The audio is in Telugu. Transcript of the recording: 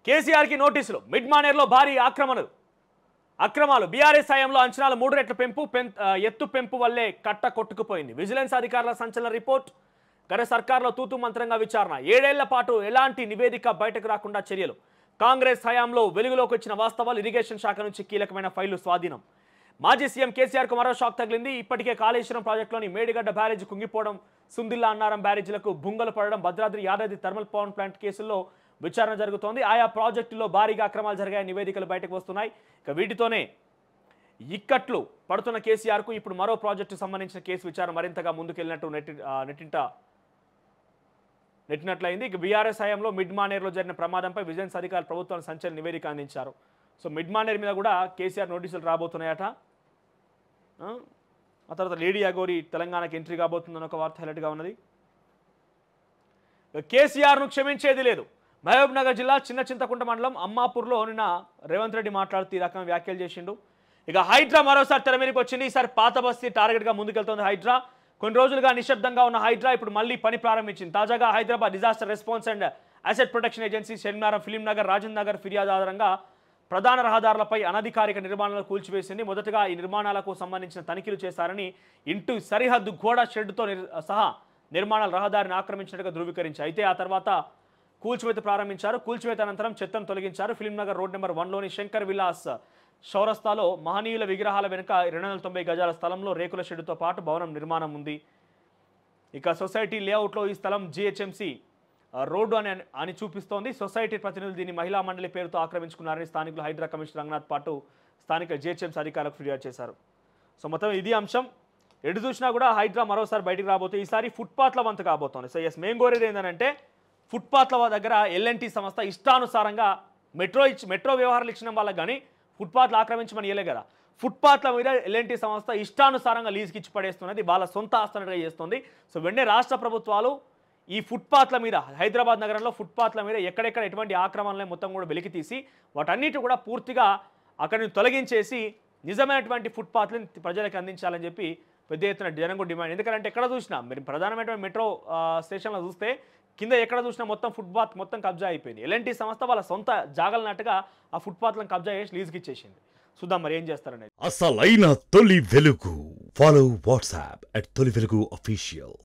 కేసీఆర్ కి నోటీసులు మిడ్ మానేర్లో భారీ అక్రమాలు బీఆర్ఎస్ హయాంలో అంచనాలు 3 రెట్ల ఎత్తు పెంపు వల్లే కట్ట కొట్టుకుపోయింది. విజిలెన్స్ అధికారుల సంచలన రిపోర్ట్. గత సర్కార్లో తూతు మంత్రంగా విచారణ. 7 ఏళ్ల పాటు ఎలాంటి నివేదిక బయటకు రాకుండా చర్యలు. కాంగ్రెస్ హయాంలో వెలుగులోకి వచ్చిన వాస్తవాలు. ఇరిగేషన్ శాఖ నుంచి కీలకమైన ఫైళ్లు స్వాధీనం. మాజీ సీఎం కేసీఆర్ కు మరో షాక్ తగిలింది. ఇప్పటికే కాళేశ్వరం ప్రాజెక్టులోని మేడిగడ్డ బ్యారేజ్ కుంగిపోవడం, సుందిల్లా అన్నారం బ్యారేజీలకు భుంగలు పడడం, Bhadradri Yadadri thermal power plant కేసుల్లో విచారణ జరుగుతోంది. ఆయా ప్రాజెక్టుల్లో భారీగా అక్రమాలు జరిగాయి, నివేదికలు బయటకు వస్తున్నాయి. ఇక వీటితోనే ఇక్కట్లు పడుతున్న కేసీఆర్ కు ఇప్పుడు మరో ప్రాజెక్టు సంబంధించిన కేసు విచారణ మరింతగా ముందుకెళ్లినట్టు నెట్టినట్లయింది. ఇక బీఆర్ఎస్ హయాంలో మిడ్ మానేర్లో జరిగిన ప్రమాదంపై విజిలెన్స్ అధికారులు ప్రభుత్వానికి సంచలన నివేదిక అందించారు. సో మిడ్ మానేర్ మీద కూడా కేసీఆర్ నోటీసులు రాబోతున్నాయట. ఆ తర్వాత లేడీ అగోరి తెలంగాణకి ఎంట్రీ కాబోతుందని ఒక వార్త హైలైట్గా ఉన్నది. కేసీఆర్ను క్షమించేది లేదు. మహబూబ్ నగర్ జిల్లా చిన్న చింతకుంట మండలం అమ్మాపూర్లో నిన్న రేవంత్ రెడ్డి మాట్లాడుతూ ఈ రకమైన వ్యాఖ్యలు చేసిండు. ఇక హైడ్రా మరోసారి తెర మీదకి వచ్చింది. ఈసారి పాత బస్తీ టార్గెట్గా ముందుకెళ్తోంది హైడ్రా. కొన్ని రోజులుగా నిశ్శబ్దంగా ఉన్న హైడ్రా ఇప్పుడు మళ్ళీ పని ప్రారంభించింది. తాజాగా Hyderabad disaster response and asset protection agency శనివారం ఫిలిం నగర్, రాజేంద్ర నగర్ ఫిర్యాదు ఆధారంగా ప్రధాన రహదారులపై అనధికారిక నిర్మాణాలు కూల్చివేసింది. మొదటగా ఈ నిర్మాణాలకు సంబంధించిన తనిఖీలు చేశారని, ఇంటూ సరిహద్దు గోడ షెడ్తో సహా నిర్మాణాలు రహదారిని ఆక్రమించినట్టుగా ధృవీకరించాయి. అయితే ఆ తర్వాత కూల్చివేత ప్రారంభించారు. కూల్చివేత అనంతరం చెత్తను తొలగించారు. ఫిలిం నగర్ రోడ్ నెంబర్ 1లోని శంకర్ విలాస్ చౌరస్తాలో మహనీయుల విగ్రహాల వెనుక 290 గజాల స్థలంలో రేకుల షెడ్డుతో పాటు భవనం నిర్మాణం ఉంది. ఇక సొసైటీ లేఅవుట్లో ఈ స్థలం జిహెచ్ఎంసీ రోడ్డు అని చూపిస్తోంది. సొసైటీ ప్రతినిధులు దీన్ని మహిళా మండలి పేరుతో ఆక్రమించుకున్నారని స్థానికులు హైడ్రా కమిషనర్ రంగనాథ్ పాటు స్థానిక జిహెచ్ఎంసీ అధికారులకు ఫిర్యాదు చేశారు. సో మొత్తం ఇది అంశం. ఎటు చూసినా కూడా హైడ్రా మరోసారి బయటికి రాబోతుంది. ఈసారి ఫుట్పాత్ల వంతు కాబోతోంది. సో ఎస్, మేము కోరేది ఏంటంటే ఫుట్పాత్ల దగ్గర ఎల్ఎన్టీ సంస్థ ఇష్టానుసారంగా మెట్రో వ్యవహారాలు ఇచ్చిన వాళ్ళకి కానీ ఫుట్పాత్లు ఆక్రమించమని ఇవ్వలే కదా. ఫుట్పాత్ల మీద ఎల్ఎన్టీ సంస్థ ఇష్టానుసారంగా లీజుకి ఇచ్చి పడేస్తున్నది, వాళ్ళ సొంత ఆస్తున్నట్టుగా చేస్తుంది. సో వెంటనే రాష్ట్ర ప్రభుత్వాలు ఈ ఫుట్పాత్ల మీద, హైదరాబాద్ నగరంలో ఫుట్పాత్ల మీద ఎక్కడెక్కడ ఎటువంటి ఆక్రమణలే మొత్తం కూడా వెలికి తీసి వాటన్నిటి కూడా పూర్తిగా అక్కడి నుంచి తొలగించేసి నిజమైనటువంటి ఫుట్పాత్లను ప్రజలకు అందించాలని చెప్పి పెద్ద ఎత్తున జనం కూడా డిమాండ్. ఎందుకంటే ఎక్కడ చూసినా మీరు ప్రధానమైనటువంటి మెట్రో స్టేషన్లో చూస్తే కింద ఎక్కడ చూసినా మొత్తం ఫుట్పాత్ మొత్తం కబ్జా అయిపోయింది. ఎల్ఎన్టీ సంస్థ వాళ్ళ సొంత జాగలన్నట్టుగా ఆ ఫుట్పాత్లను కబ్జా చేసి లీజుకి ఇచ్చేసింది. చూద్దాం మరి ఏం చేస్తారనేది. అసలైన తొలి వెలుగు. ఫాలో వాట్సాప్ @తొలి వెలుగు official.